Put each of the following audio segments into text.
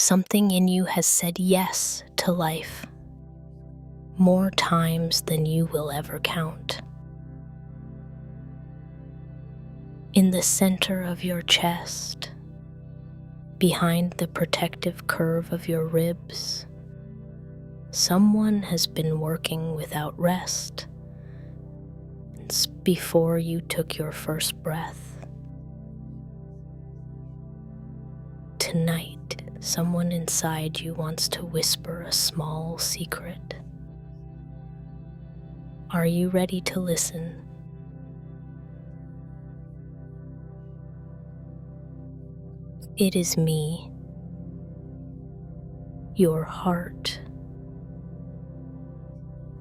something in you has said yes to life more times than you will ever count. In the center of your chest, behind the protective curve of your ribs, someone has been working without rest since before you took your first breath. Tonight, someone inside you wants to whisper a small secret. Are you ready to listen? It is me, your heart.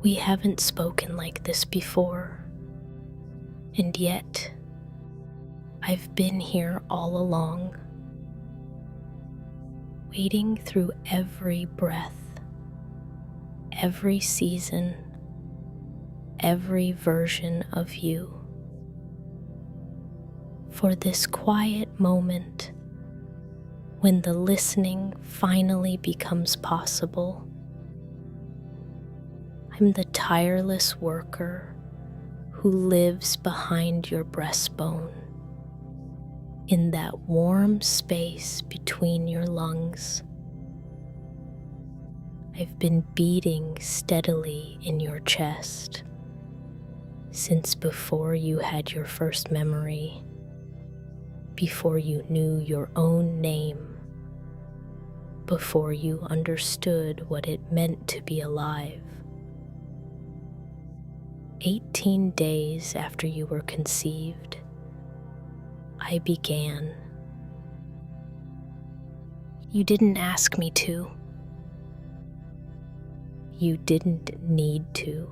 We haven't spoken like this before, and yet I've been here all along, waiting through every breath, every season, every version of you, for this quiet moment when the listening finally becomes possible. I'm the tireless worker who lives behind your breastbone, in that warm space between your lungs. I've been beating steadily in your chest since before you had your first memory, before you knew your own name, before you understood what it meant to be alive. 18 days after you were conceived, I began. You didn't ask me to. You didn't need to.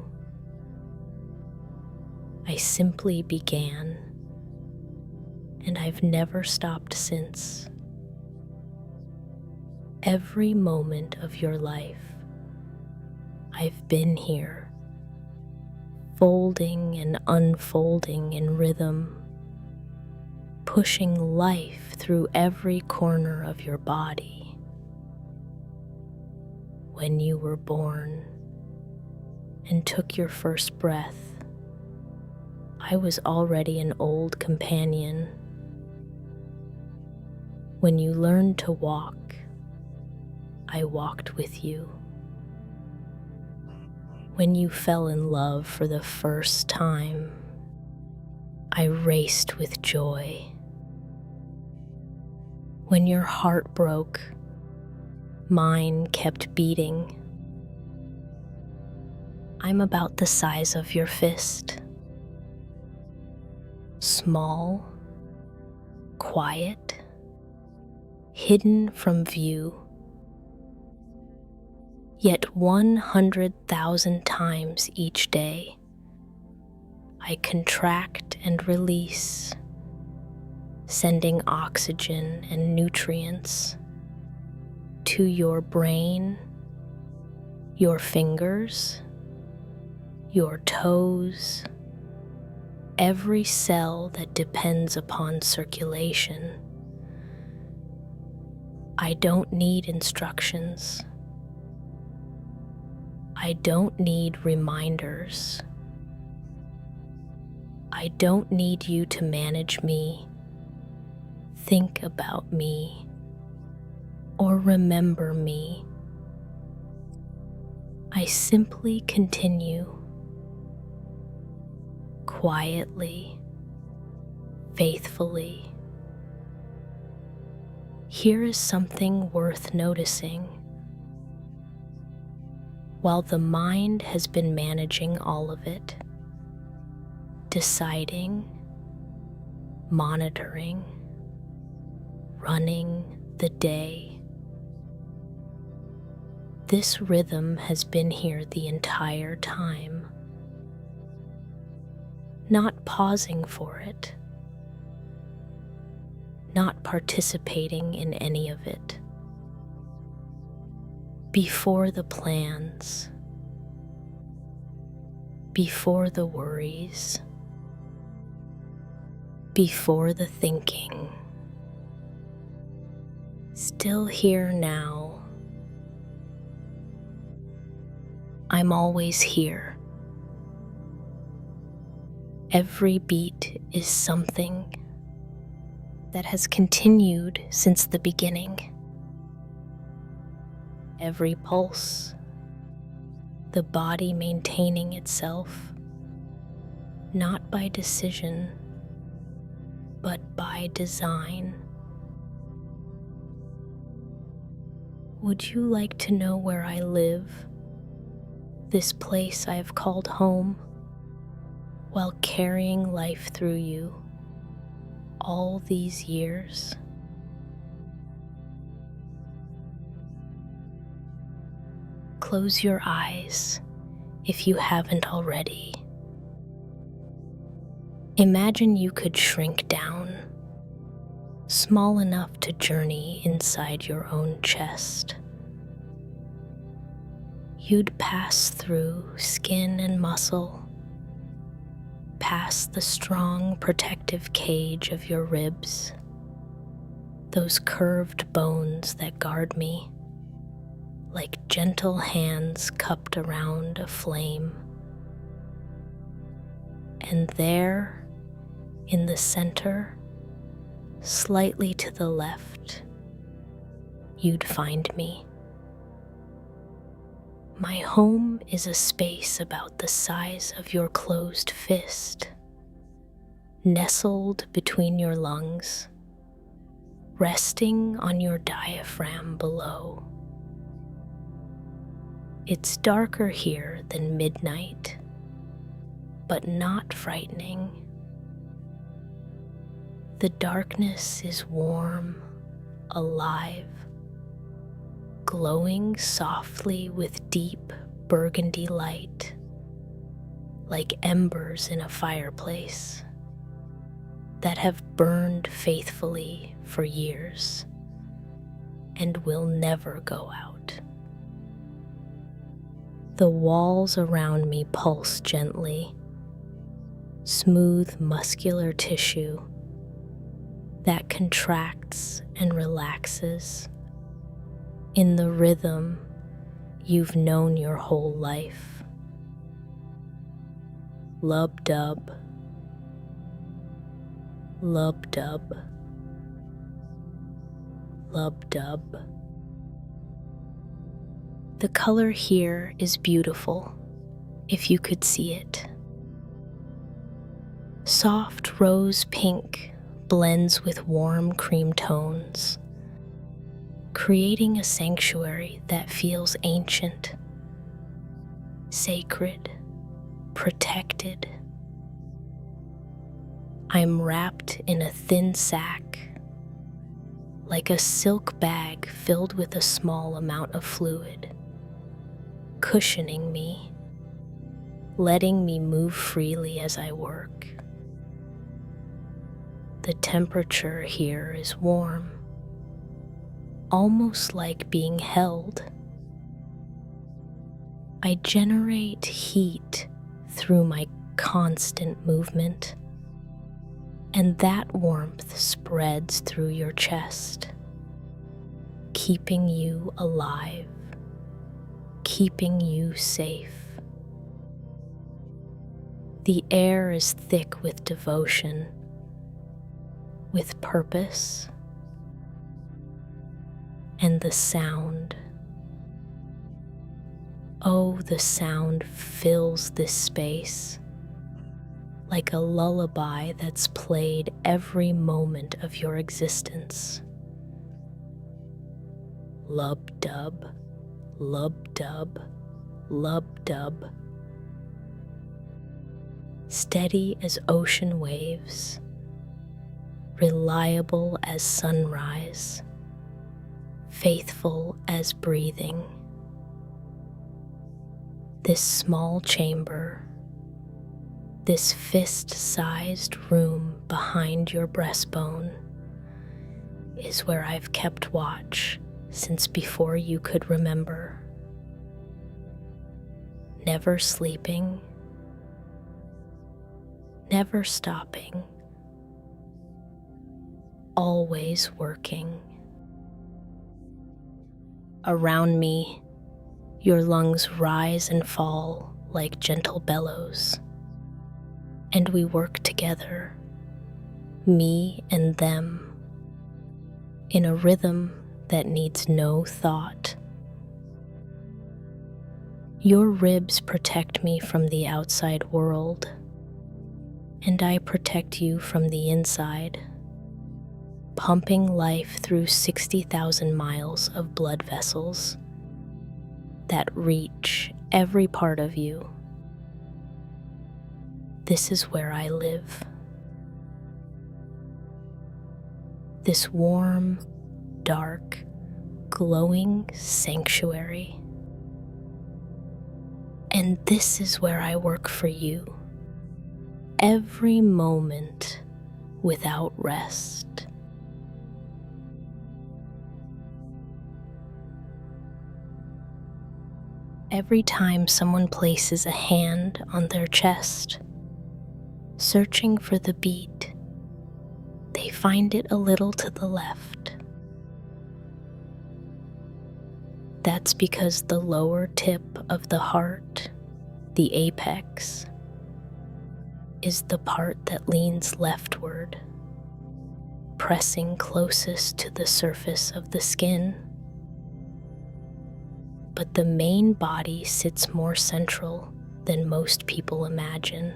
I simply began, and I've never stopped since. Every moment of your life, I've been here, folding and unfolding in rhythm, pushing life through every corner of your body. When you were born and took your first breath, I was already an old companion. When you learned to walk, I walked with you. When you fell in love for the first time, I raced with joy. When your heart broke, mine kept beating. I'm about the size of your fist. Small, quiet, hidden from view. Yet 100,000 times each day, I contract and release, sending oxygen and nutrients to your brain, your fingers, your toes, every cell that depends upon circulation. I don't need instructions. I don't need reminders. I don't need you to manage me, think about me, or remember me. I simply continue, quietly, faithfully. Here is something worth noticing. While the mind has been managing all of it, deciding, monitoring, running the day, this rhythm has been here the entire time, not pausing for it, not participating in any of it. Before the plans, before the worries, before the thinking, still here now, I'm always here. Every beat is something that has continued since the beginning. Every pulse, the body maintaining itself, not by decision, but by design. Would you like to know where I live? This place I have called home, while carrying life through you all these years? Close your eyes if you haven't already. Imagine you could shrink down, small enough to journey inside your own chest. You'd pass through skin and muscle, past the strong protective cage of your ribs, those curved bones that guard me, like gentle hands cupped around a flame. And there, in the center, slightly to the left, you'd find me. My home is a space about the size of your closed fist, nestled between your lungs, resting on your diaphragm below. It's darker here than midnight, but not frightening. The darkness is warm, alive, glowing softly with deep burgundy light, like embers in a fireplace that have burned faithfully for years and will never go out. The walls around me pulse gently, smooth muscular tissue that contracts and relaxes in the rhythm you've known your whole life. Lub-dub, lub-dub, lub-dub. The color here is beautiful, if you could see it. Soft rose pink blends with warm cream tones, creating a sanctuary that feels ancient, sacred, protected. I'm wrapped in a thin sack, like a silk bag filled with a small amount of fluid, cushioning me, letting me move freely as I work. The temperature here is warm, almost like being held. I generate heat through my constant movement, and that warmth spreads through your chest, keeping you alive, keeping you safe. The air is thick with devotion, with purpose, and the sound. Oh, the sound fills this space like a lullaby that's played every moment of your existence. Lub-dub, lub-dub, lub-dub. Steady as ocean waves, reliable as sunrise, faithful as breathing. This small chamber, this fist-sized room behind your breastbone, is where I've kept watch since before you could remember. Never sleeping, never stopping, always working. Around me, Your lungs rise and fall like gentle bellows, and we work together, me and them, in a rhythm that needs no thought. Your ribs protect me from the outside world, and I protect you from the inside, pumping life through 60,000 miles of blood vessels that reach every part of you. This is where I live. This warm, dark, glowing sanctuary. And this is where I work for you, every moment without rest. Every time someone places a hand on their chest, searching for the beat, they find it a little to the left. That's because the lower tip of the heart, the apex, is the part that leans leftward, pressing closest to the surface of the skin. But the main body sits more central than most people imagine.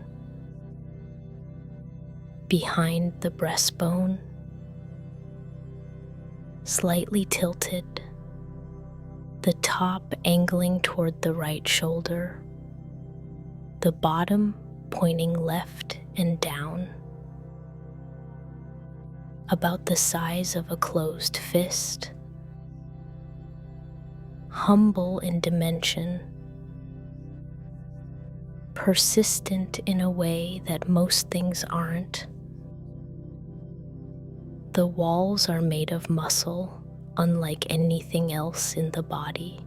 Behind the breastbone, slightly tilted, the top angling toward the right shoulder, the bottom pointing left and down, about the size of a closed fist, humble in dimension, persistent in a way that most things aren't. The walls are made of muscle, unlike anything else in the body.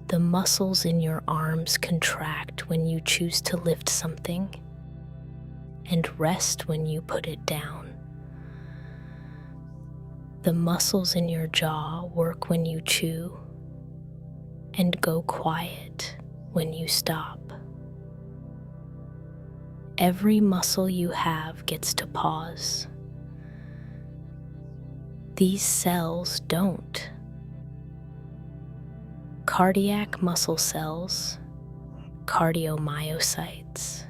The muscles in your arms contract when you choose to lift something and rest when you put it down. The muscles in your jaw work when you chew and go quiet when you stop. Every muscle you have gets to pause. These cells don't. Cardiac muscle cells, cardiomyocytes,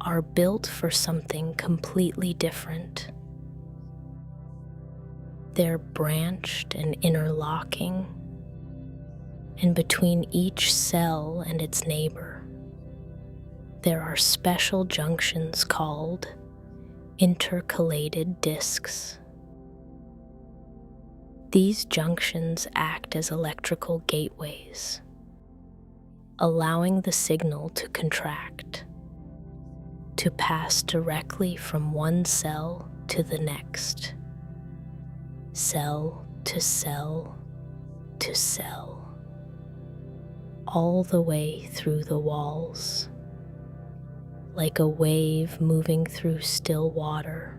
are built for something completely different. They're branched and interlocking, and between each cell and its neighbor, there are special junctions called intercalated discs. These junctions act as electrical gateways, allowing the signal to contract, to pass directly from one cell to the next, cell to cell to cell, all the way through the walls, like a wave moving through still water.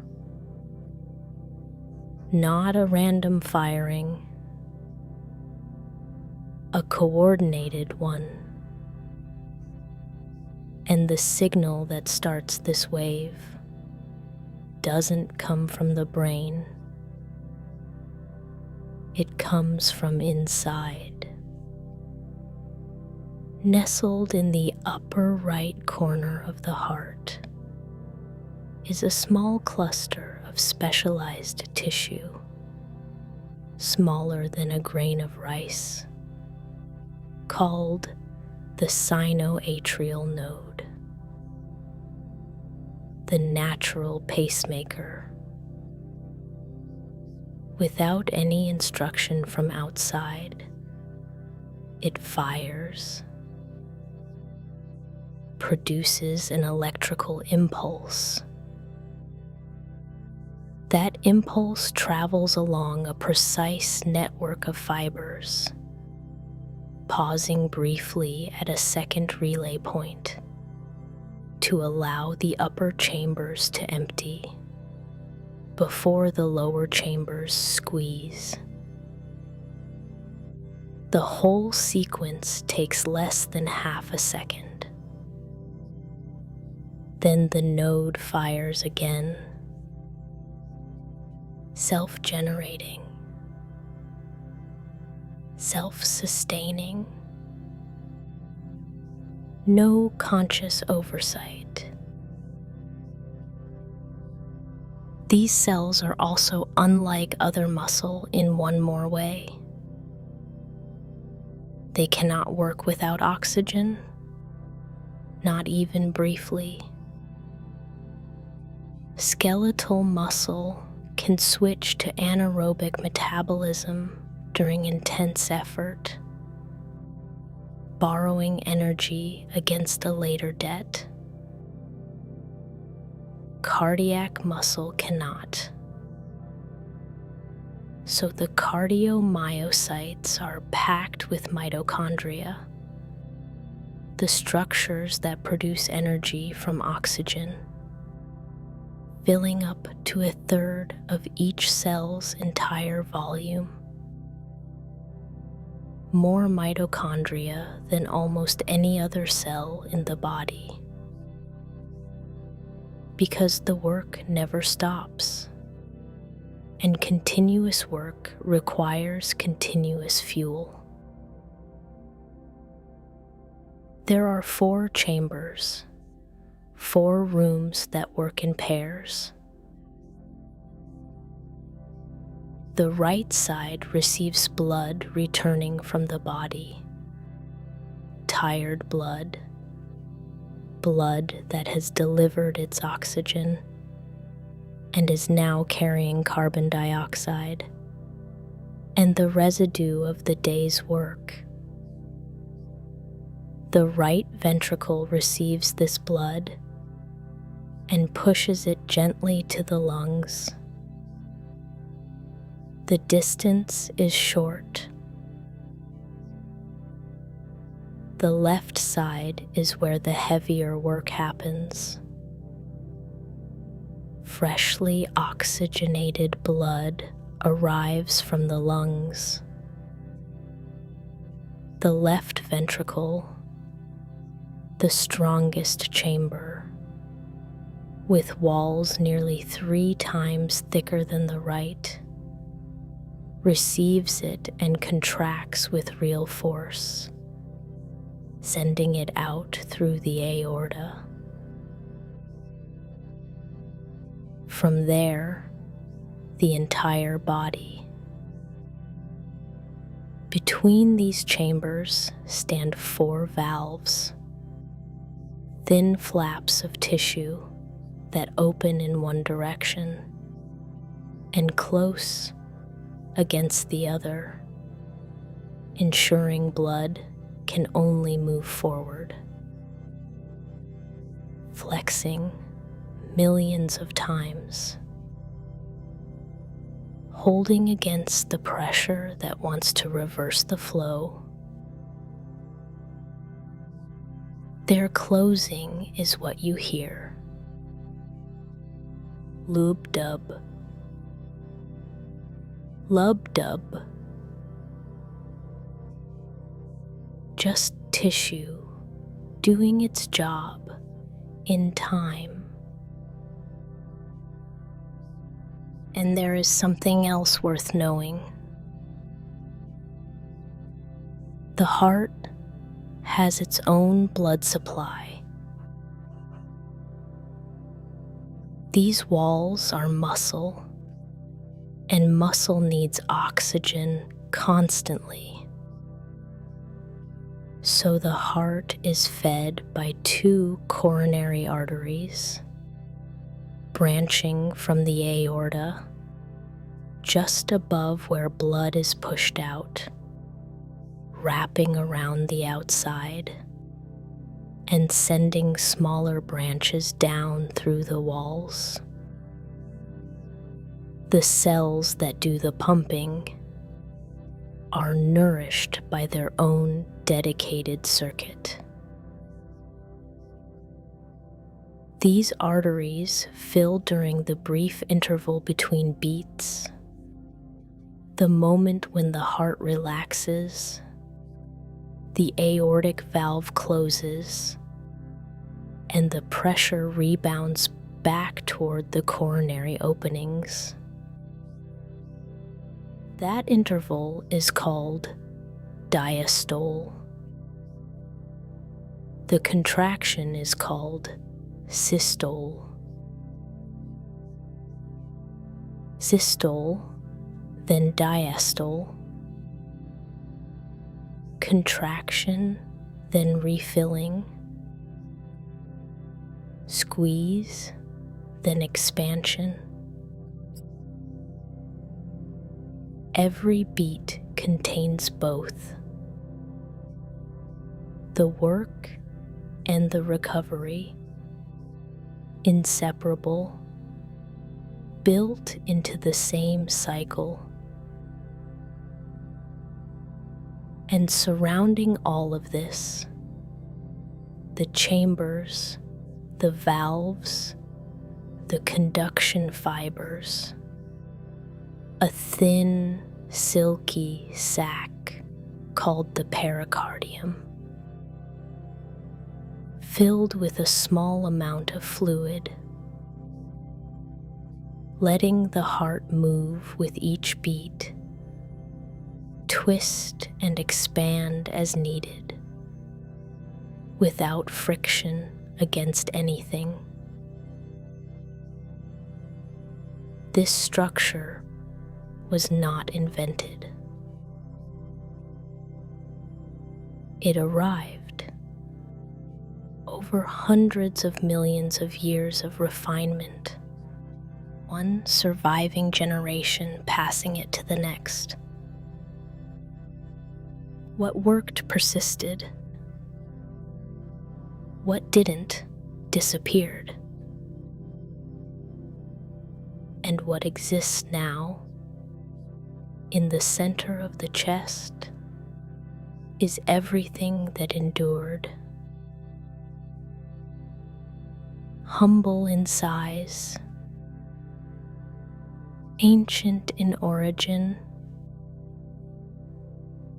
Not a random firing, a coordinated one. And the signal that starts this wave doesn't come from the brain. It comes from inside. Nestled in the upper right corner of the heart is a small cluster of specialized tissue, smaller than a grain of rice, called the sinoatrial node, the natural pacemaker. Without any instruction from outside, it fires, produces an electrical impulse. That impulse travels along a precise network of fibers, pausing briefly at a second relay point to allow the upper chambers to empty before the lower chambers squeeze. The whole sequence takes less than half a second. Then the node fires again, self-generating, self-sustaining, no conscious oversight. These cells are also unlike other muscle in one more way. They cannot work without oxygen, not even briefly. Skeletal muscle can switch to anaerobic metabolism during intense effort, borrowing energy against a later debt. Cardiac muscle cannot. So the cardiomyocytes are packed with mitochondria, the structures that produce energy from oxygen, filling up to a third of each cell's entire volume. More mitochondria than almost any other cell in the body. Because the work never stops, and continuous work requires continuous fuel. There are 4 chambers, 4 rooms that work in pairs. The right side receives blood returning from the body, tired blood, blood that has delivered its oxygen and is now carrying carbon dioxide and the residue of the day's work. The right ventricle receives this blood and pushes it gently to the lungs. The distance is short. The left side is where the heavier work happens. Freshly oxygenated blood arrives from the lungs. The left ventricle, the strongest chamber, with walls nearly 3 times thicker than the right, receives it and contracts with real force, sending it out through the aorta. From there, the entire body. Between these chambers stand 4 valves, thin flaps of tissue that open in one direction and close against the other, ensuring blood can only move forward, flexing millions of times, holding against the pressure that wants to reverse the flow. Their closing is what you hear. Lub-dub. Lub-dub. Just tissue doing its job in time. And there is something else worth knowing. The heart has its own blood supply. These walls are muscle, and muscle needs oxygen constantly. So the heart is fed by 2 coronary arteries, branching from the aorta, just above where blood is pushed out, wrapping around the outside, and sending smaller branches down through the walls. The cells that do the pumping are nourished by their own dedicated circuit. These arteries fill during the brief interval between beats, the moment when the heart relaxes the aortic valve closes and the pressure rebounds back toward the coronary openings. That interval is called diastole. The contraction is called systole. Systole, then diastole. Contraction, then refilling. Squeeze, then expansion. Every beat contains both the work and the recovery, inseparable, built into the same cycle. And surrounding all of this, the chambers, the valves, the conduction fibers, a thin, silky sac called the pericardium, filled with a small amount of fluid, letting the heart move with each beat, twist and expand as needed, without friction against anything. This structure was not invented. It arrived over hundreds of millions of years of refinement, one surviving generation passing it to the next. What worked persisted. What didn't disappeared. And what exists now, in the center of the chest, is everything that endured. Humble in size, ancient in origin,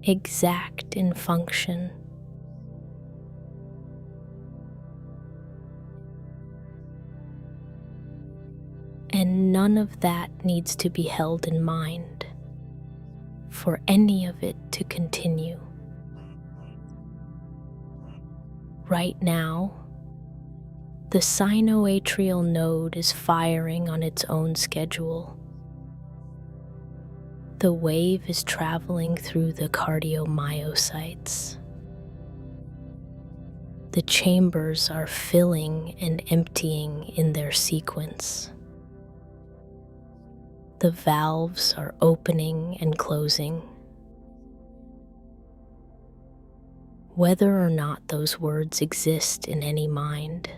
exact in function, and none of that needs to be held in mind for any of it to continue. Right now, the sinoatrial node is firing on its own schedule. The wave is traveling through the cardiomyocytes. The chambers are filling and emptying in their sequence. The valves are opening and closing. Whether or not those words exist in any mind,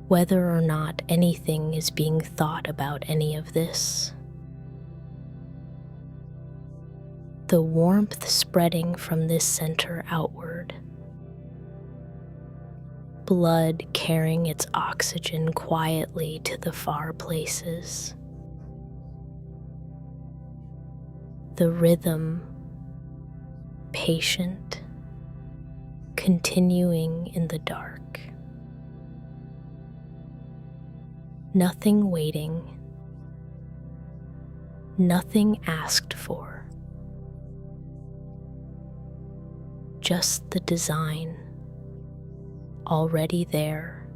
whether or not anything is being thought about any of this, the warmth spreading from this center outward, blood carrying its oxygen quietly to the far places, the rhythm, patient, continuing in the dark. Nothing waiting, nothing asked for, just the design, already there,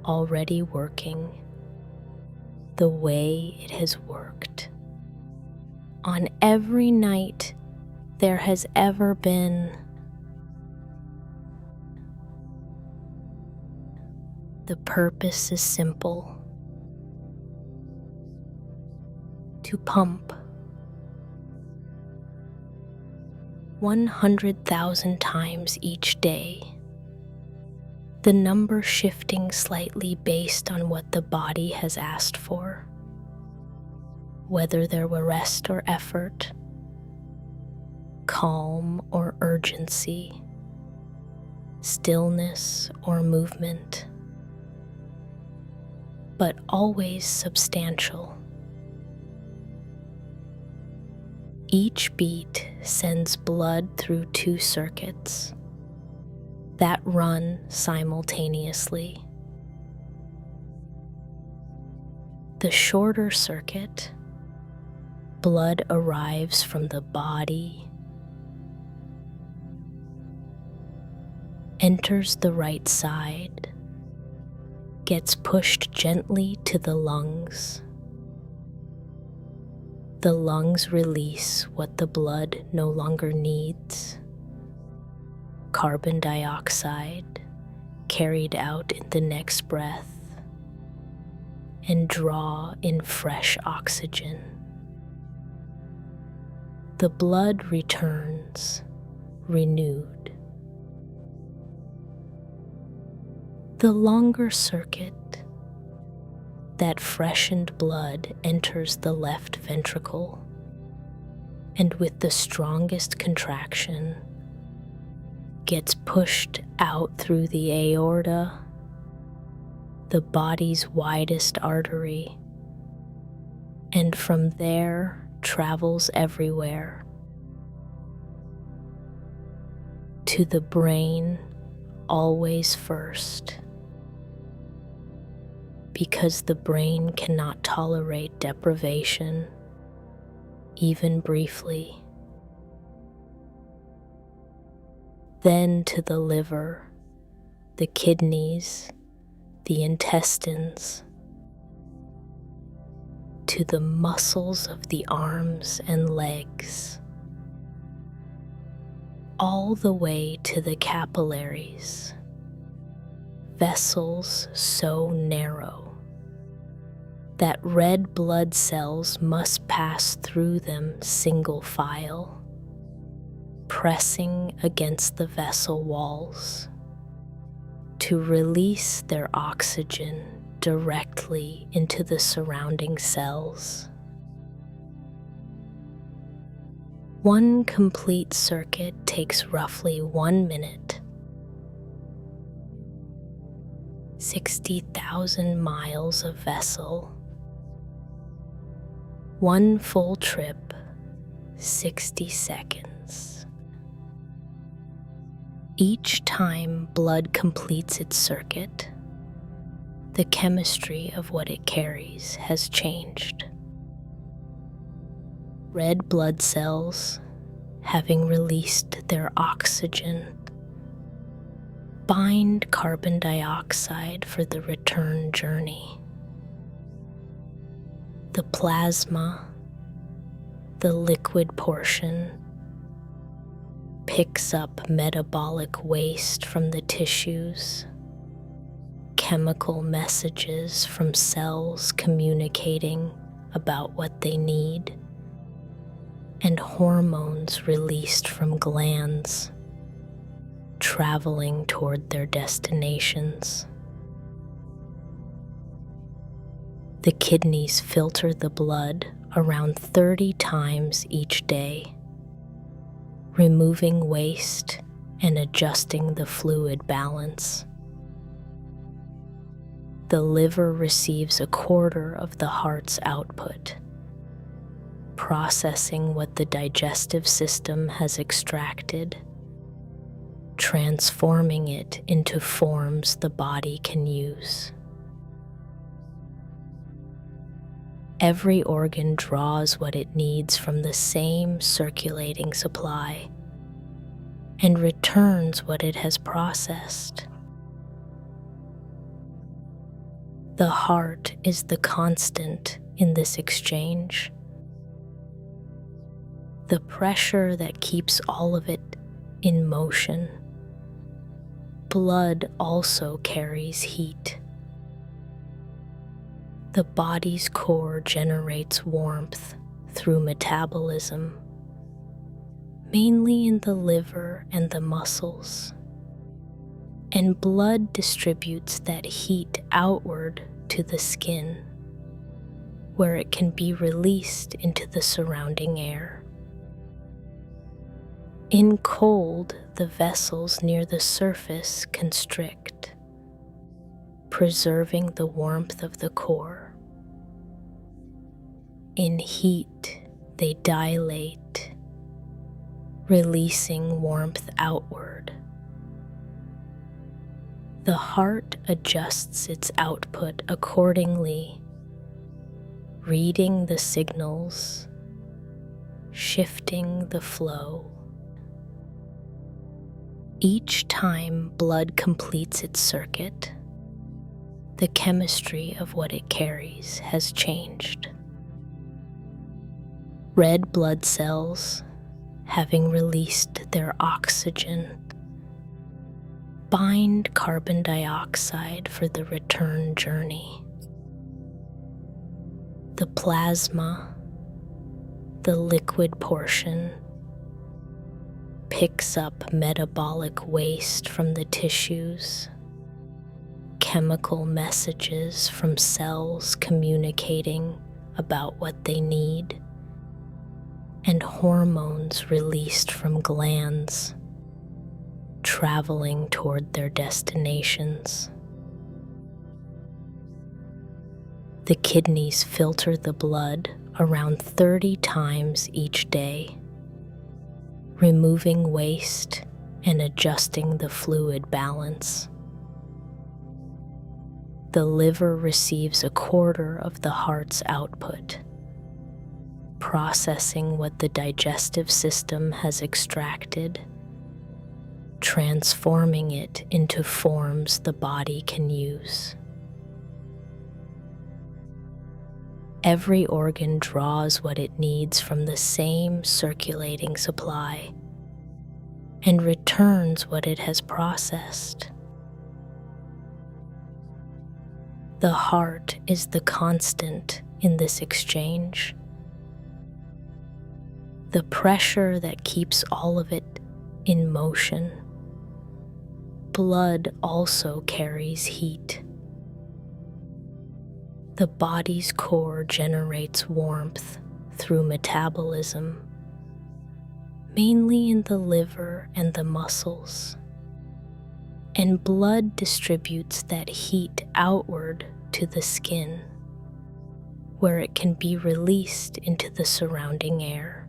already working the way it has worked on every night there has ever been. The purpose is simple: to pump 100,000 times each day, the number shifting slightly based on what the body has asked for, whether there were rest or effort, calm or urgency, stillness or movement, but always substantial. Each beat sends blood through two circuits that run simultaneously. The shorter circuit, blood arrives from the body, enters the right side, gets pushed gently to the lungs. The lungs release what the blood no longer needs: carbon dioxide carried out in the next breath, and draw in fresh oxygen. The blood returns renewed. The longer circuit, that freshened blood enters the left ventricle, and with the strongest contraction, gets pushed out through the aorta, the body's widest artery, and from there travels everywhere to the brain, always first, because the brain cannot tolerate deprivation, even briefly. Then to the liver, the kidneys, the intestines, to the muscles of the arms and legs, all the way to the capillaries, vessels so narrow that red blood cells must pass through them single file, pressing against the vessel walls to release their oxygen directly into the surrounding cells. One complete circuit takes roughly 1 minute. 60,000 miles of vessel. One full trip, 60 seconds. Each time blood completes its circuit, the chemistry of what it carries has changed. Red blood cells, having released their oxygen, bind carbon dioxide for the return journey. The plasma, the liquid portion, picks up metabolic waste from the tissues, chemical messages from cells communicating about what they need, and hormones released from glands, traveling toward their destinations. The kidneys filter the blood around 30 times each day, removing waste and adjusting the fluid balance. The liver receives 1/4 of the heart's output, processing what the digestive system has extracted, transforming it into forms the body can use. Every organ draws what it needs from the same circulating supply and returns what it has processed. The heart is the constant in this exchange, the pressure that keeps all of it in motion. Blood also carries heat. The body's core generates warmth through metabolism, mainly in the liver and the muscles, and blood distributes that heat outward to the skin, where it can be released into the surrounding air. In cold, the vessels near the surface constrict, preserving the warmth of the core. In heat, they dilate, releasing warmth outward. The heart adjusts its output accordingly, reading the signals, shifting the flow. Each time blood completes its circuit, the chemistry of what it carries has changed. Red blood cells, having released their oxygen, bind carbon dioxide for the return journey. The plasma, the liquid portion, picks up metabolic waste from the tissues, chemical messages from cells communicating about what they need, and hormones released from glands traveling toward their destinations. The kidneys filter the blood around 30 times each day, removing waste and adjusting the fluid balance. The liver receives a quarter of the heart's output, processing what the digestive system has extracted, transforming it into forms the body can use. Every organ draws what it needs from the same circulating supply and returns what it has processed. The heart is the constant in this exchange, the pressure that keeps all of it in motion. Blood also carries heat. The body's core generates warmth through metabolism, mainly in the liver and the muscles, and blood distributes that heat outward to the skin, where it can be released into the surrounding air.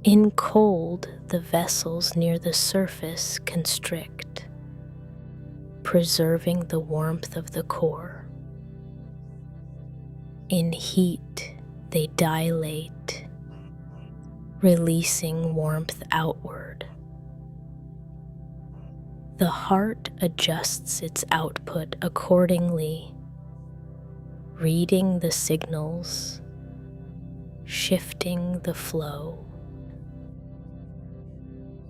In cold, the vessels near the surface constrict, preserving the warmth of the core. In heat, they dilate, releasing warmth outward. The heart adjusts its output accordingly, reading the signals, shifting the flow.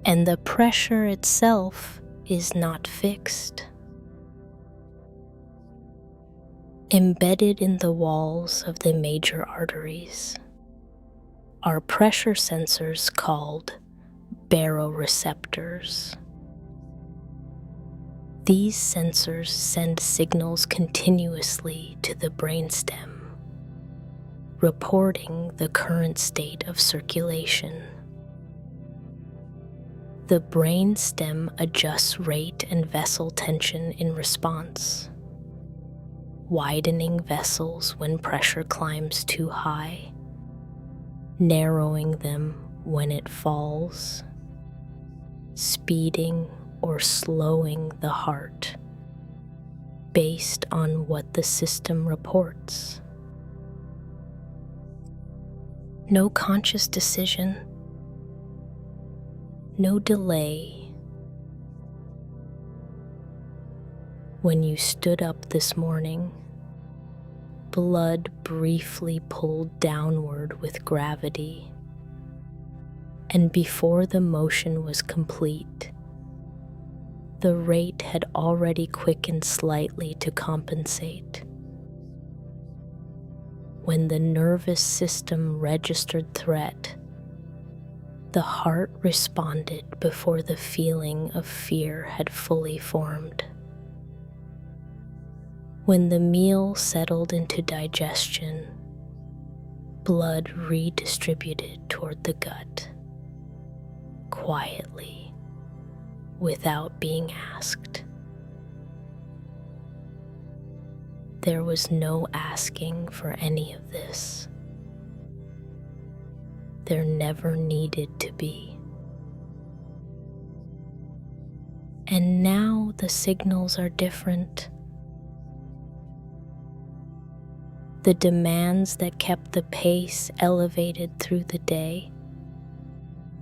And the pressure itself is not fixed. Embedded in the walls of the major arteries are pressure sensors called baroreceptors. These sensors send signals continuously to the brainstem, reporting the current state of circulation. The brainstem adjusts rate and vessel tension in response, widening vessels when pressure climbs too high, narrowing them when it falls, speeding or slowing the heart based on what the system reports. No conscious decision, no delay. When you stood up this morning, blood briefly pulled downward with gravity, and before the motion was complete, the rate had already quickened slightly to compensate. When the nervous system registered threat, the heart responded before the feeling of fear had fully formed. When the meal settled into digestion, blood redistributed toward the gut, quietly, without being asked. There was no asking for any of this. there never needed to be. And now the signals are different. The demands that kept the pace elevated through the day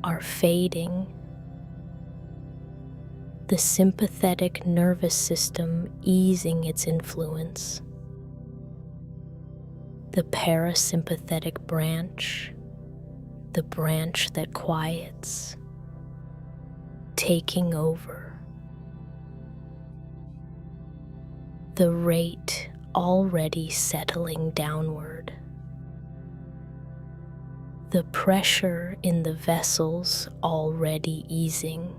are fading. The sympathetic nervous system easing its influence. The parasympathetic branch, the branch that quiets, taking over. The rate already settling downward. The pressure in the vessels already easing.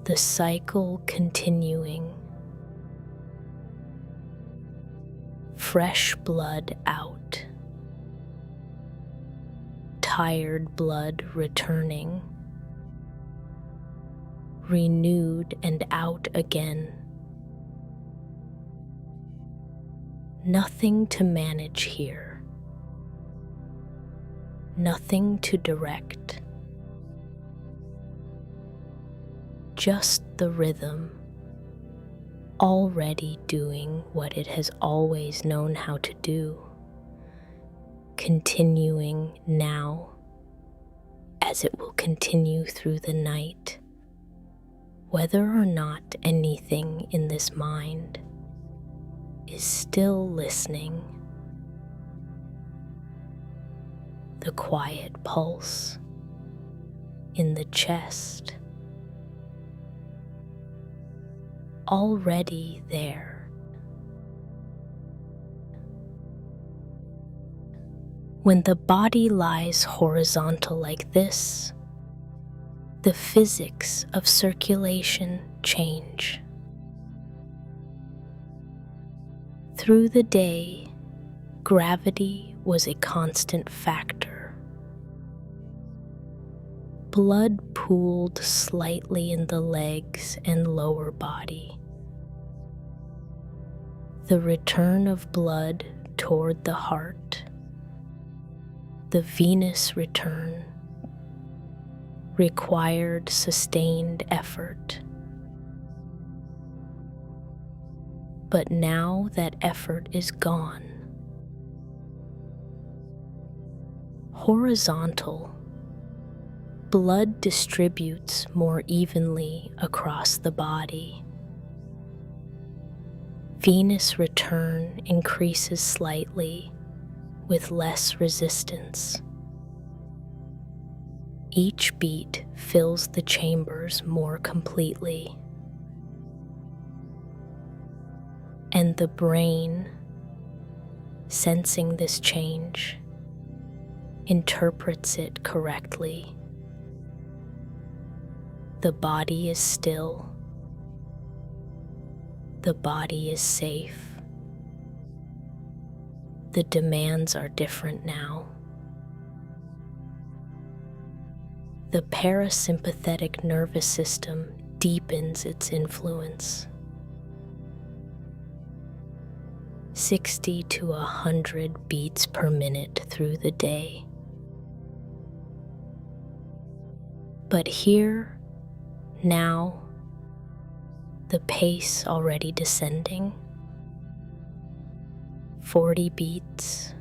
The cycle continuing. Fresh blood out. Tired blood returning. Renewed and out again. Nothing to manage here. Nothing to direct. Just the rhythm, already doing what it has always known how to do, continuing now as it will continue through the night, whether or not anything in this mind is still listening. The quiet pulse in the chest, already there. When the body lies horizontal like this, the physics of circulation change. Through the day, gravity was a constant factor. Blood pooled slightly in the legs and lower body. The return of blood toward the heart, the venous return, required sustained effort. But now that effort is gone. Horizontal, blood distributes more evenly across the body. Venous return increases slightly with less resistance. Each beat fills the chambers more completely. And the brain, sensing this change, interprets it correctly. The body is still. The body is safe. The demands are different now. The parasympathetic nervous system deepens its influence. 60 to 100 beats per minute through the day. But here, now, the pace already descending. 40 beats,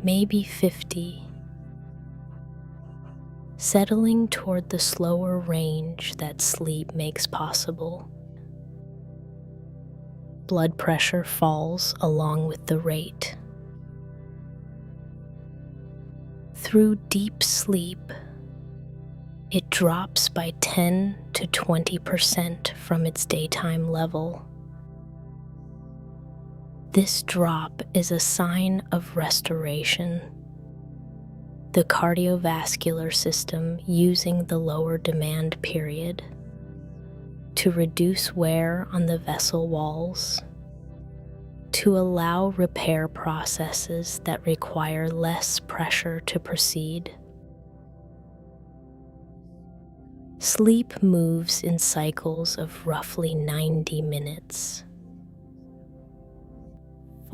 maybe 50, settling toward the slower range that sleep makes possible. Blood pressure falls along with the rate. Through deep sleep, it drops by 10 to 20% from its daytime level. This drop is a sign of restoration. The cardiovascular system using the lower demand period to reduce wear on the vessel walls, to allow repair processes that require less pressure to proceed. Sleep moves in cycles of roughly 90 minutes.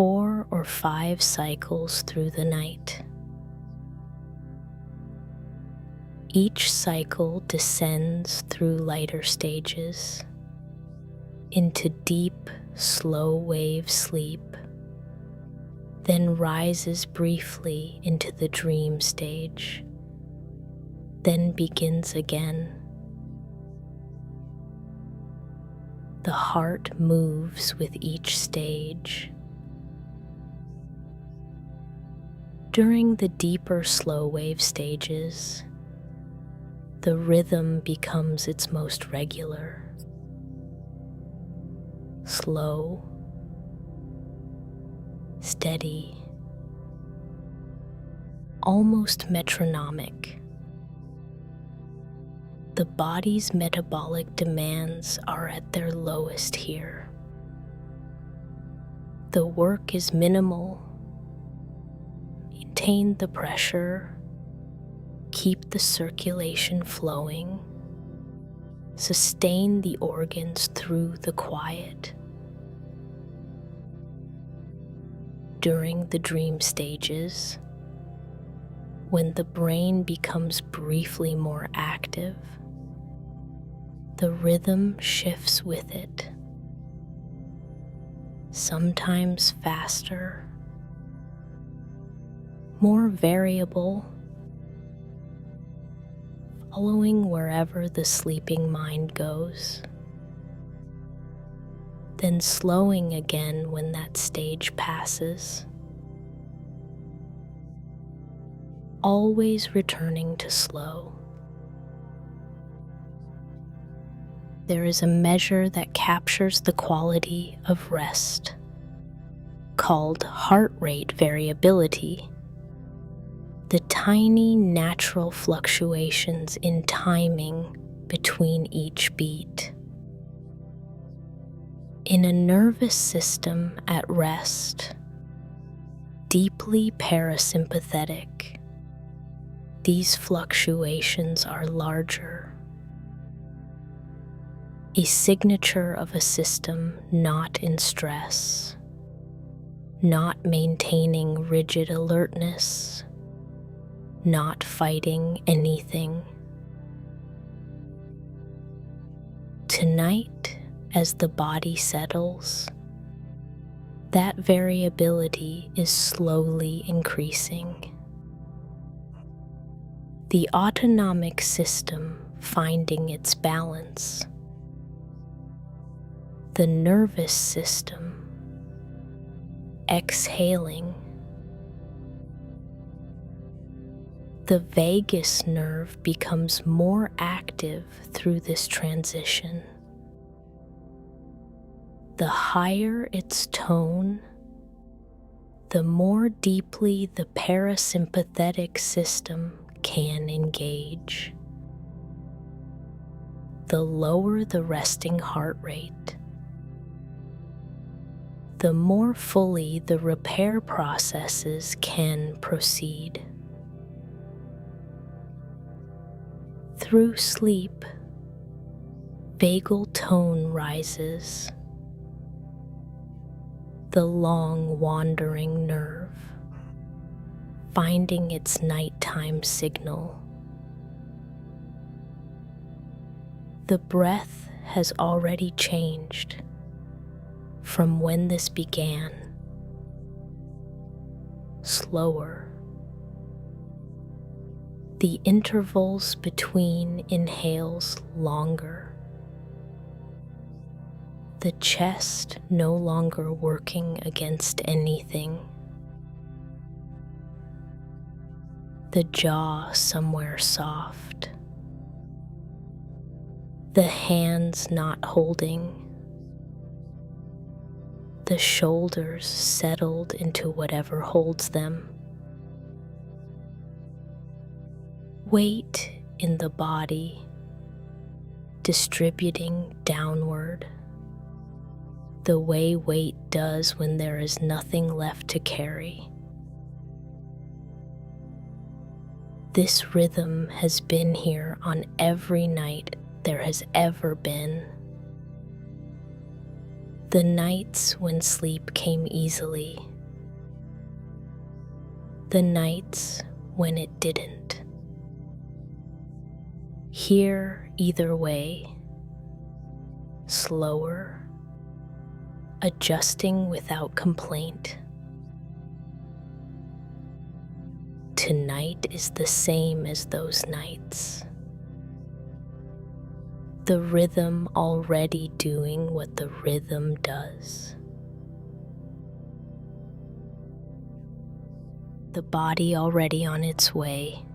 4 or 5 cycles through the night. Each cycle descends through lighter stages into deep, slow wave sleep, then rises briefly into the dream stage, then begins again. The heart moves with each stage. During the deeper slow wave stages, the rhythm becomes its most regular, slow, steady, almost metronomic. The body's metabolic demands are at their lowest here. The work is minimal. Maintain the pressure, keep the circulation flowing, sustain the organs through the quiet. During the dream stages, when the brain becomes briefly more active, the rhythm shifts with it, sometimes faster, more variable, following wherever the sleeping mind goes, then slowing again when that stage passes, always returning to slow. There is a measure that captures the quality of rest, called heart rate variability, the tiny natural fluctuations in timing between each beat. In a nervous system at rest, deeply parasympathetic, these fluctuations are larger, a signature of a system not in stress, not maintaining rigid alertness, not fighting anything. Tonight, as the body settles, that variability is slowly increasing. The autonomic system finding its balance, the nervous system exhaling. The vagus nerve becomes more active through this transition. The higher its tone, the more deeply the parasympathetic system can engage. The lower the resting heart rate, the more fully the repair processes can proceed. Through sleep, vagal tone rises, the long wandering nerve, finding its nighttime signal. The breath has already changed from when this began, slower. The intervals between inhales longer. The chest no longer working against anything. The jaw somewhere soft. The hands not holding. The shoulders settled into whatever holds them. Weight in the body distributing downward, the way weight does when there is nothing left to carry. This rhythm has been here on every night there has ever been. The nights when sleep came easily, the nights when it didn't. Here, either way, slower, adjusting without complaint. Tonight is the same as those nights. The rhythm already doing what the rhythm does. The body already on its way.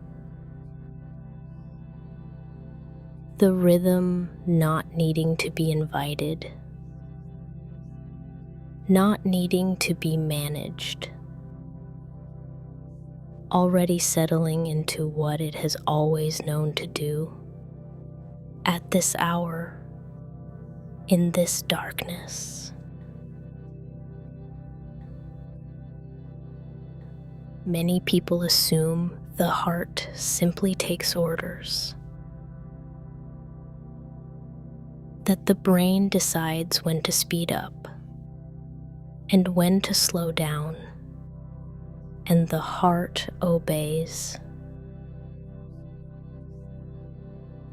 The rhythm not needing to be invited, not needing to be managed, already settling into what it has always known to do at this hour, in this darkness. Many people assume the heart simply takes orders, that the brain decides when to speed up and when to slow down, and the heart obeys.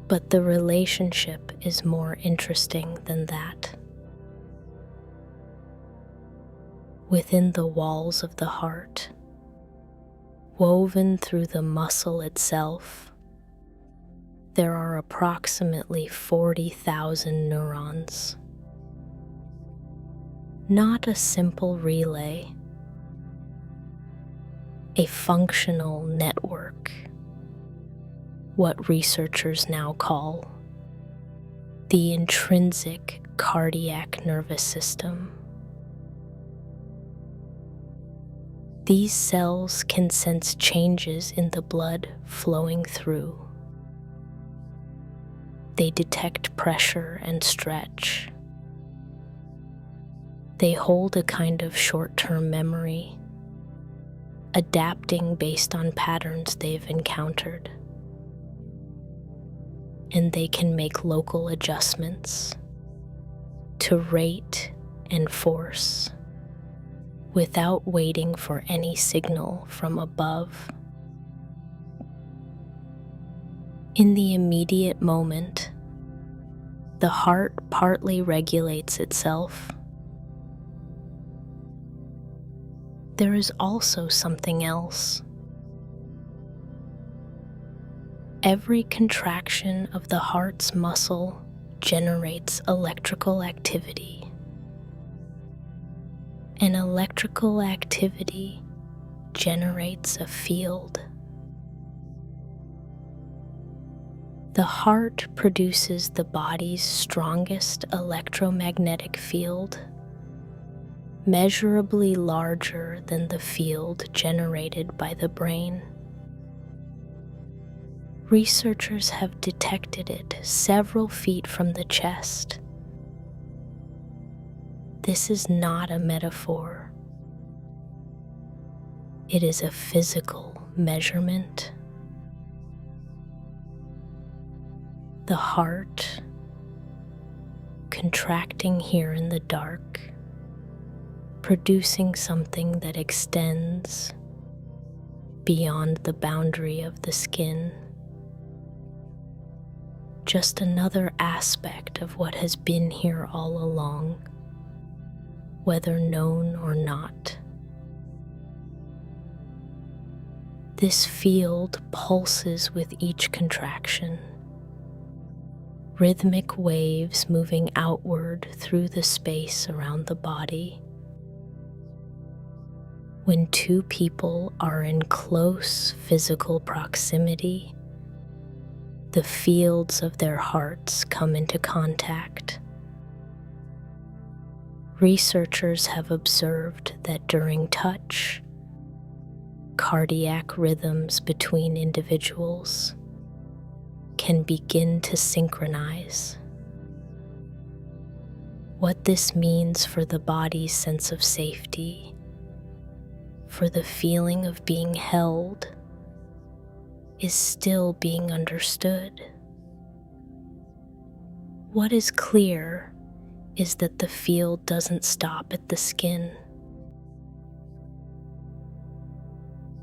But the relationship is more interesting than that. Within the walls of the heart, woven through the muscle itself, there are approximately 40,000 neurons. Not a simple relay, a functional network, what researchers now call the intrinsic cardiac nervous system. These cells can sense changes in the blood flowing through. They detect pressure and stretch. They hold a kind of short-term memory, adapting based on patterns they've encountered. And they can make local adjustments to rate and force without waiting for any signal from above. In the immediate moment, the heart partly regulates itself. There is also something else. Every contraction of the heart's muscle generates electrical activity. An electrical activity generates a field. The heart produces the body's strongest electromagnetic field, measurably larger than the field generated by the brain. Researchers have detected it several feet from the chest. This is not a metaphor. It is a physical measurement. The heart, contracting here in the dark, producing something that extends beyond the boundary of the skin. Just another aspect of what has been here all along, whether known or not. This field pulses with each contraction, rhythmic waves moving outward through the space around the body. When two people are in close physical proximity, the fields of their hearts come into contact. Researchers have observed that during touch, cardiac rhythms between individuals can begin to synchronize. What this means for the body's sense of safety, for the feeling of being held, is still being understood. What is clear is that the field doesn't stop at the skin.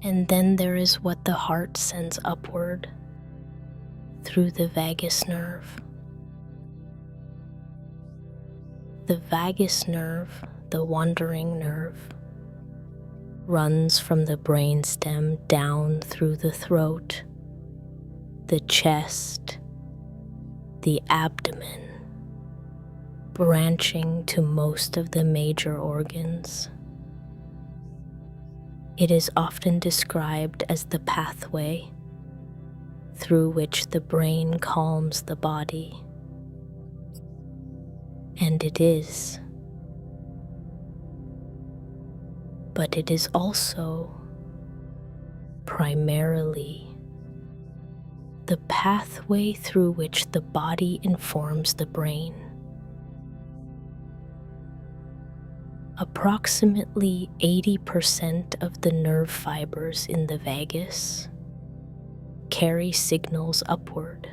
And then there is what the heart sends upward through the vagus nerve. The vagus nerve, the wandering nerve, runs from the brainstem down through the throat, the chest, the abdomen, branching to most of the major organs. It is often described as the pathway through which the brain calms the body. And it is. But it is also primarily the pathway through which the body informs the brain. Approximately 80% of the nerve fibers in the vagus carry signals upward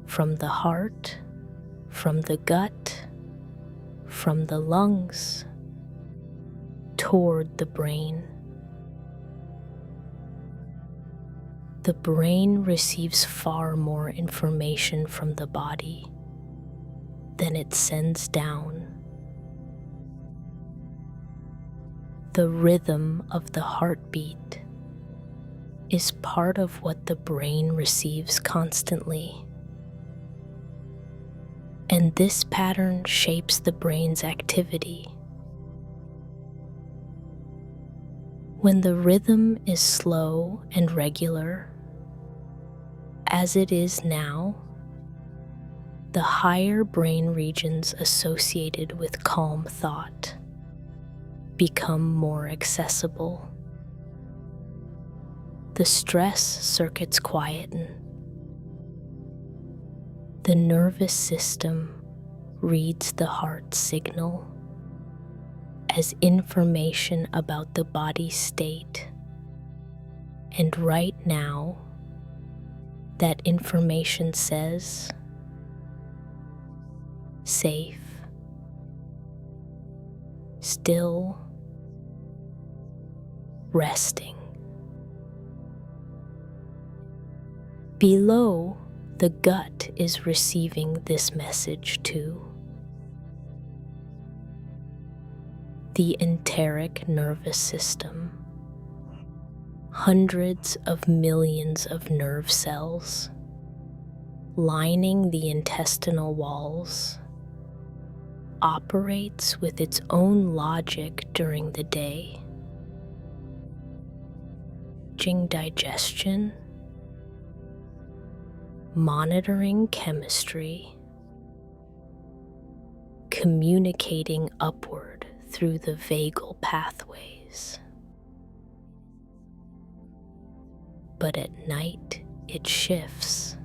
from the heart, from the gut, from the lungs, toward the brain. The brain receives far more information from the body than it sends down. The rhythm of the heartbeat is part of what the brain receives constantly. And this pattern shapes the brain's activity. When the rhythm is slow and regular, as it is now, the higher brain regions associated with calm thought become more accessible. The stress circuits quieten. The nervous system reads the heart signal as information about the body's state. And right now, that information says, safe, still, resting. Below, the gut is receiving this message too. The enteric nervous system, hundreds of millions of nerve cells lining the intestinal walls, operates with its own logic during the day. Digestion, monitoring chemistry, communicating upward through the vagal pathways. But at night it shifts.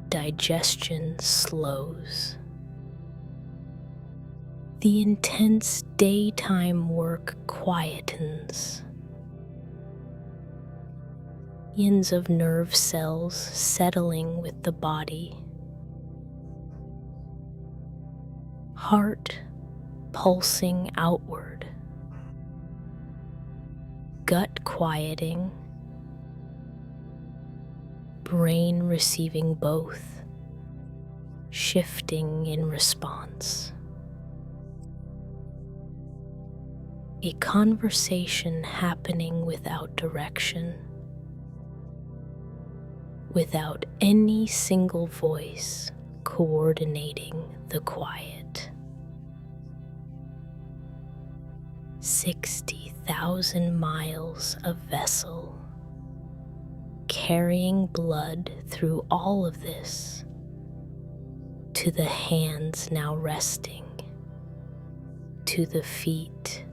Digestion slows. The intense daytime work quietens. Millions of nerve cells settling with the body. Heart pulsing outward. Gut quieting. Brain receiving both, shifting in response. A conversation happening without direction, without any single voice coordinating the quiet. 60,000 miles of vessel carrying blood through all of this to the hands now resting, to the feet,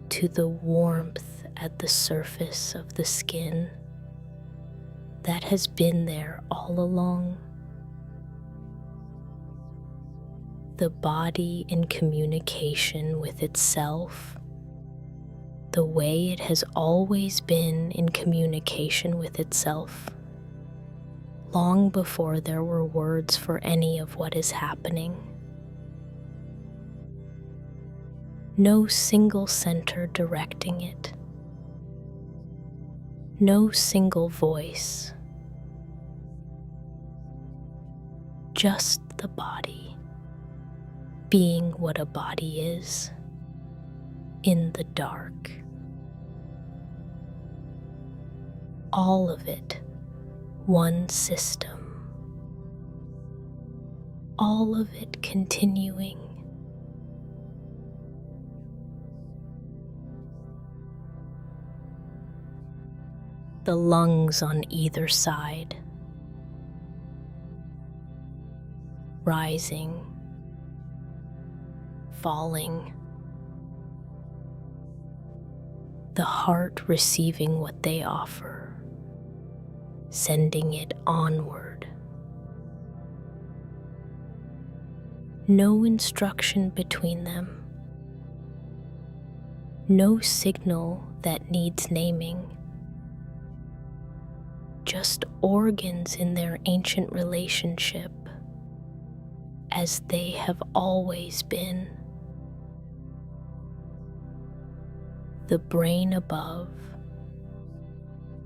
to the warmth at the surface of the skin that has been there all along. The body in communication with itself, the way it has always been in communication with itself, long before there were words for any of what is happening. No single center directing it. No single voice. Just the body, being what a body is, in the dark. All of it, one system. All of it continuing. The lungs on either side, rising, falling. The heart receiving what they offer, sending it onward. No instruction between them. No signal that needs naming. Just organs in their ancient relationship, as they have always been. The brain above,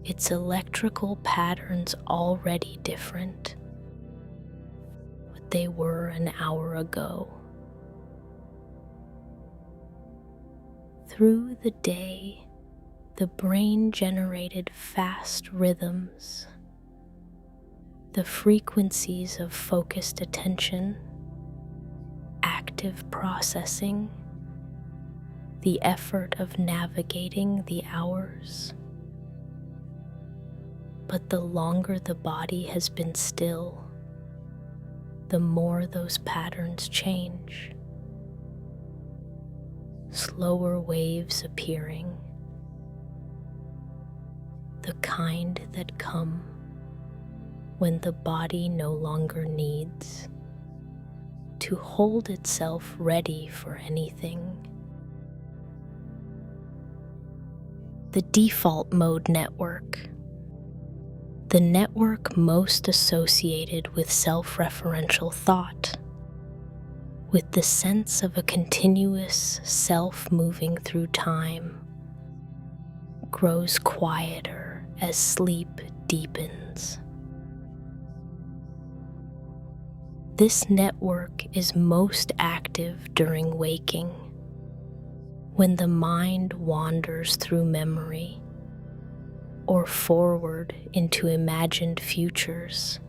its electrical patterns already different, what they were an hour ago. Through the day, the brain generated fast rhythms, the frequencies of focused attention, active processing, the effort of navigating the hours. But the longer the body has been still, the more those patterns change. Slower waves appearing, the kind that come when the body no longer needs to hold itself ready for anything. The default mode network, the network most associated with self-referential thought, with the sense of a continuous self moving through time, grows quieter as sleep deepens. This network is most active during waking, when the mind wanders through memory or forward into imagined futures,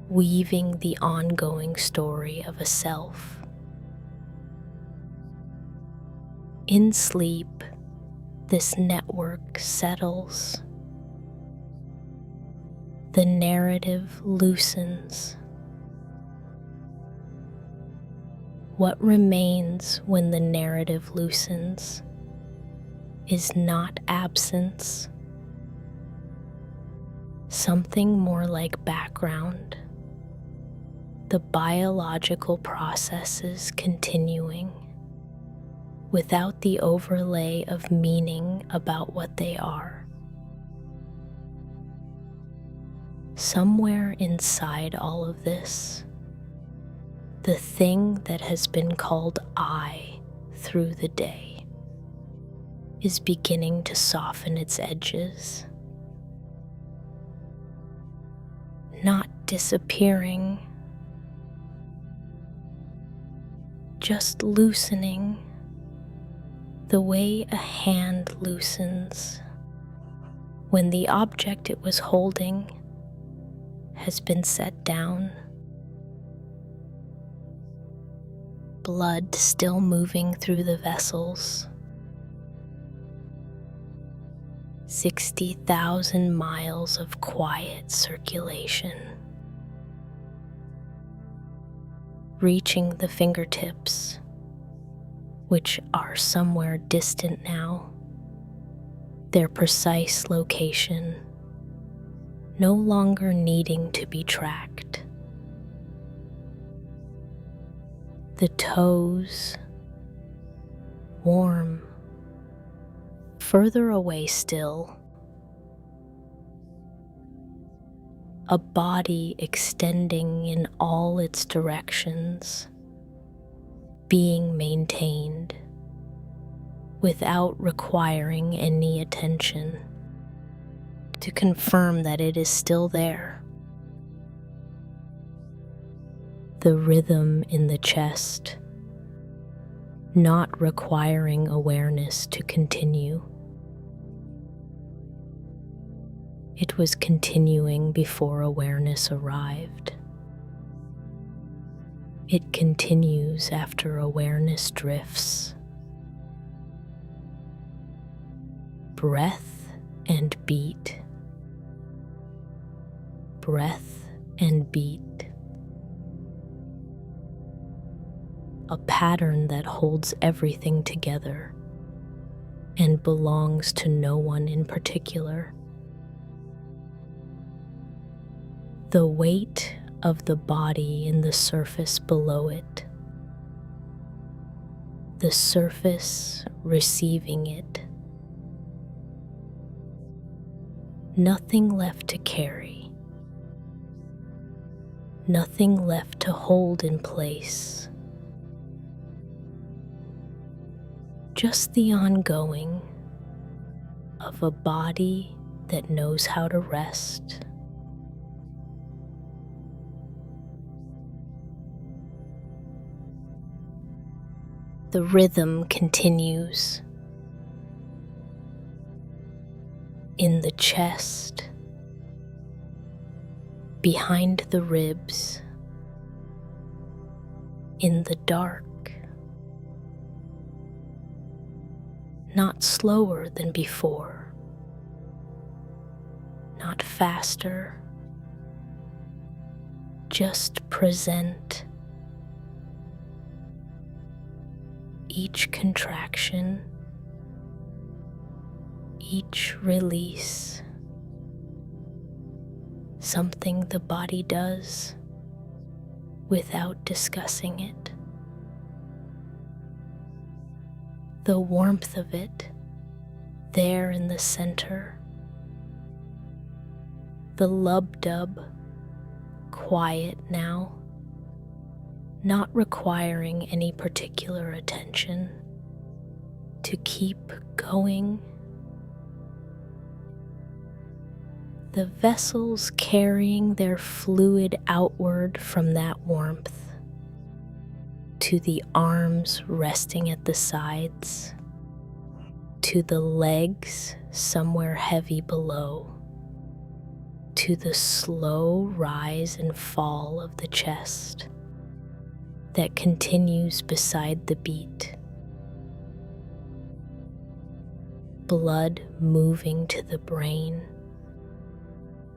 weaving the ongoing story of a self. In sleep, this network settles. The narrative loosens. What remains when the narrative loosens is not absence, something more like background, the biological processes continuing without the overlay of meaning about what they are. Somewhere inside all of this, the thing that has been called I through the day is beginning to soften its edges, not disappearing, just loosening the way a hand loosens when the object it was holding has been set down. Blood still moving through the vessels. 60,000 miles of quiet circulation. Reaching the fingertips, which are somewhere distant now, their precise location no longer needing to be tracked. The toes, warm, further away still. A body extending in all its directions, being maintained without requiring any attention, to confirm that it is still there. The rhythm in the chest, not requiring awareness to continue. It was continuing before awareness arrived. It continues after awareness drifts. Breath and beat. Breath and beat. A pattern that holds everything together and belongs to no one in particular. The weight of the body in the surface below it. The surface receiving it. Nothing left to carry. Nothing left to hold in place. Just the ongoing of a body that knows how to rest. The rhythm continues in the chest, behind the ribs, in the dark. Not slower than before, not faster, just present. Each contraction, each release, something the body does without discussing it. The warmth of it there in the center, the lub-dub, quiet now, not requiring any particular attention, to keep going. The vessels carrying their fluid outward from that warmth, to the arms resting at the sides, to the legs somewhere heavy below, to the slow rise and fall of the chest that continues beside the beat. Blood moving to the brain,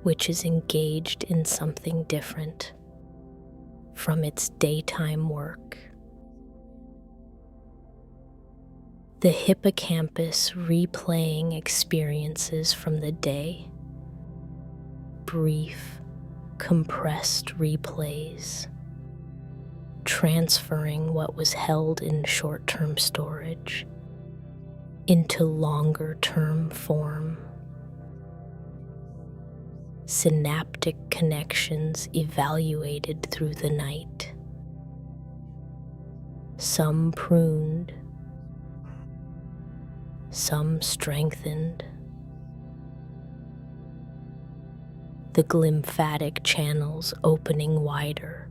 which is engaged in something different from its daytime work. The hippocampus replaying experiences from the day, brief, compressed replays, transferring what was held in short-term storage into longer-term form. Synaptic connections evaluated through the night, some pruned, some strengthened. The glymphatic channels opening wider,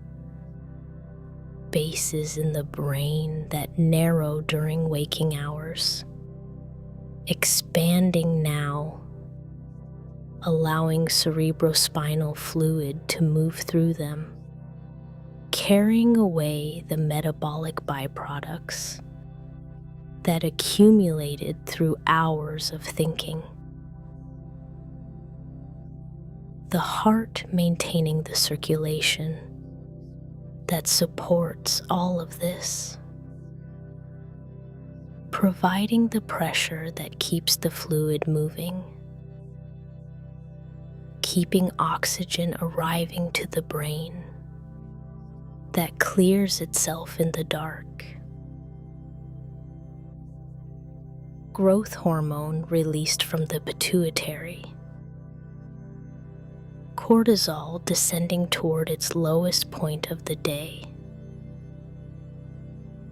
bases in the brain that narrow during waking hours, expanding now, allowing cerebrospinal fluid to move through them, carrying away the metabolic byproducts that accumulated through hours of thinking. The heart maintaining the circulation that supports all of this, providing the pressure that keeps the fluid moving, keeping oxygen arriving to the brain that clears itself in the dark. Growth hormone released from the pituitary. Cortisol descending toward its lowest point of the day.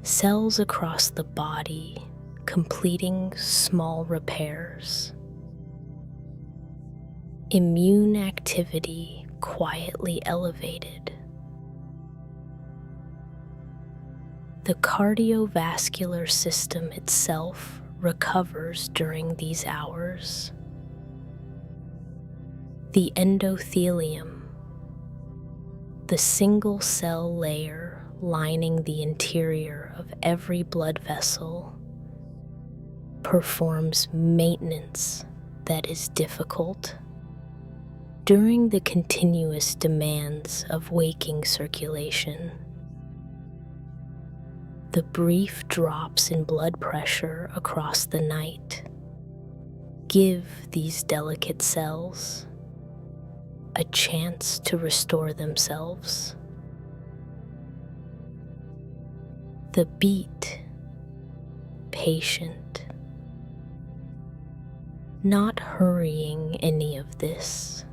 Cells across the body completing small repairs. Immune activity quietly elevated. The cardiovascular system itself recovers during these hours. The endothelium, the single cell layer lining the interior of every blood vessel, performs maintenance that is difficult during the continuous demands of waking circulation. The brief drops in blood pressure across the night give these delicate cells a chance to restore themselves. The beat, patient, not hurrying any of this,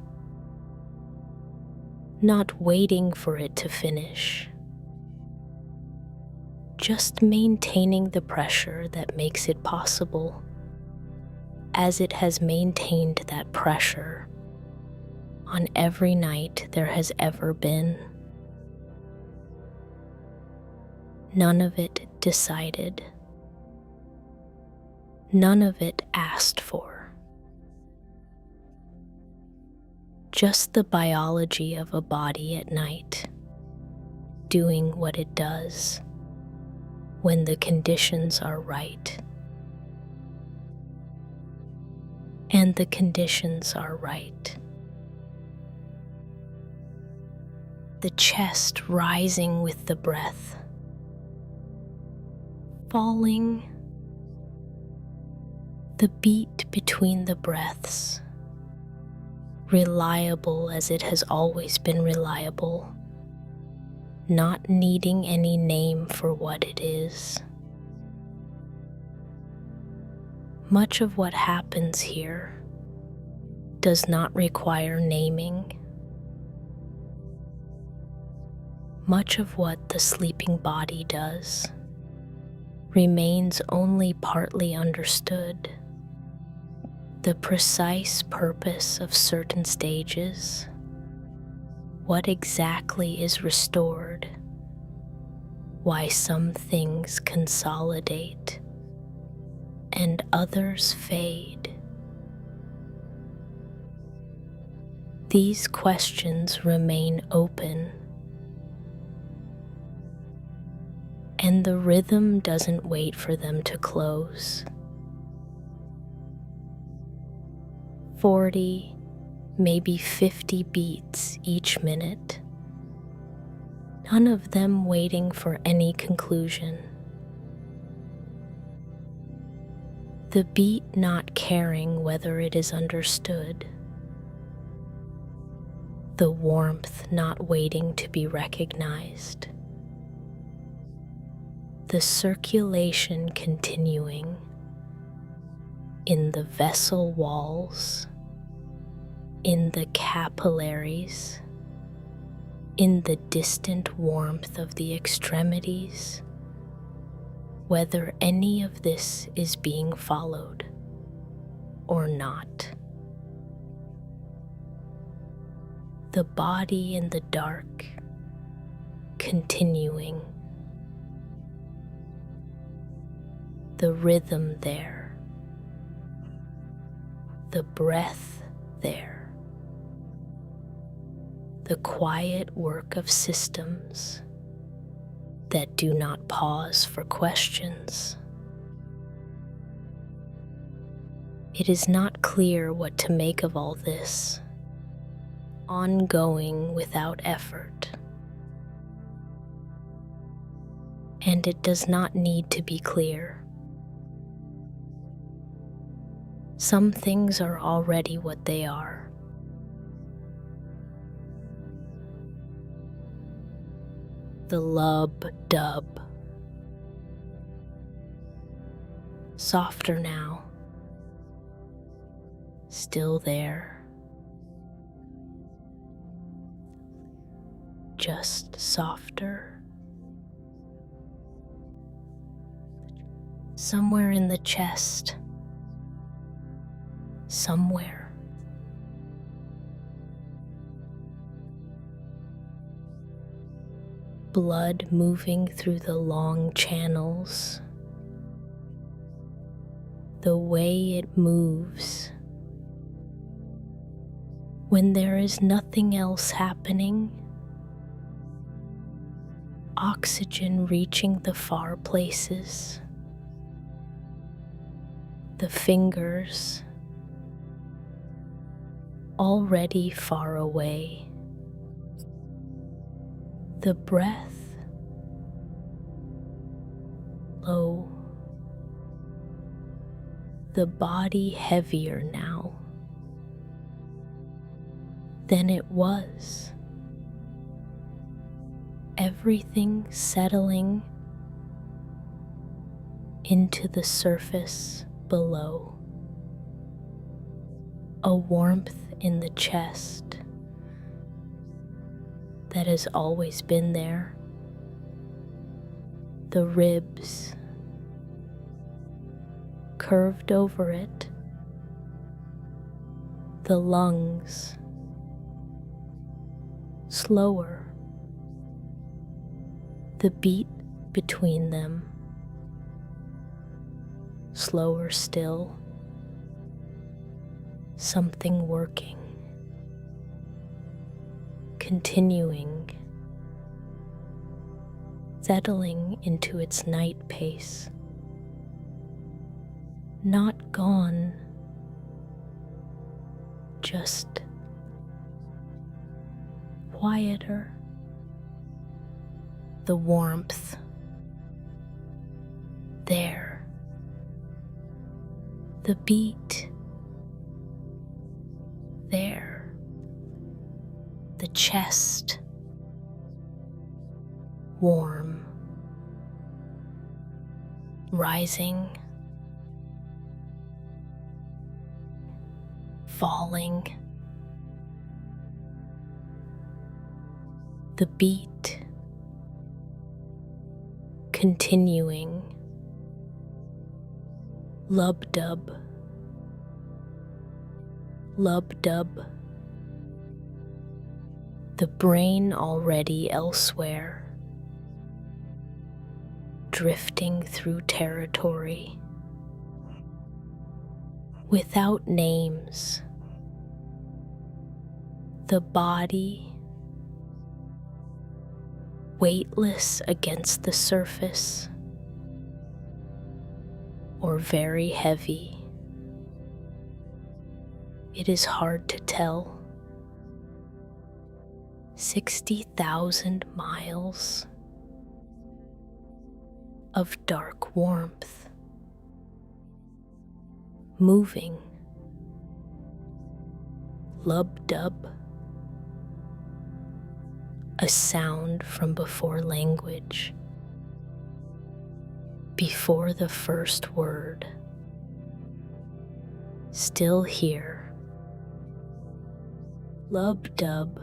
not waiting for it to finish, just maintaining the pressure that makes it possible, as it has maintained that pressure on every night there has ever been. None of it decided. None of it asked for. Just the biology of a body at night, doing what it does when the conditions are right. And the conditions are right. The chest rising with the breath, falling, the beat between the breaths, reliable as it has always been reliable, not needing any name for what it is. Much of what happens here does not require naming. Much of what the sleeping body does remains only partly understood. The precise purpose of certain stages, what exactly is restored, why some things consolidate and others fade. These questions remain open, and the rhythm doesn't wait for them to close. 40, maybe 50 beats each minute, none of them waiting for any conclusion. The beat not caring whether it is understood, the warmth not waiting to be recognized, the circulation continuing in the vessel walls, in the capillaries, in the distant warmth of the extremities, whether any of this is being followed or not. The body in the dark continuing, the rhythm there, the breath there, the quiet work of systems that do not pause for questions. It is not clear what to make of all this, ongoing without effort. And it does not need to be clear. Some things are already what they are. The lub-dub. Softer now. Still there. Just softer. somewhere in the chest, somewhere. Blood moving through the long channels, the way it moves when there is nothing else happening. Oxygen reaching the far places, the fingers already far away, the breath low, the body heavier now than it was. Everything settling into the surface below. A warmth in the chest that has always been there. The ribs curved over it. The lungs slower. The beat between them slower still. Something working, continuing, settling into its night pace. Not gone, just quieter. The warmth there, the beat there, the chest warm, rising, falling, the beat continuing, lub-dub, lub-dub, the brain already elsewhere, drifting through territory, without names, the body weightless against the surface, or very heavy. It is hard to tell. 60,000 miles of dark warmth, moving, lub-dub, a sound from before language, before the first word, still here, lub-dub,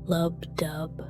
lub-dub.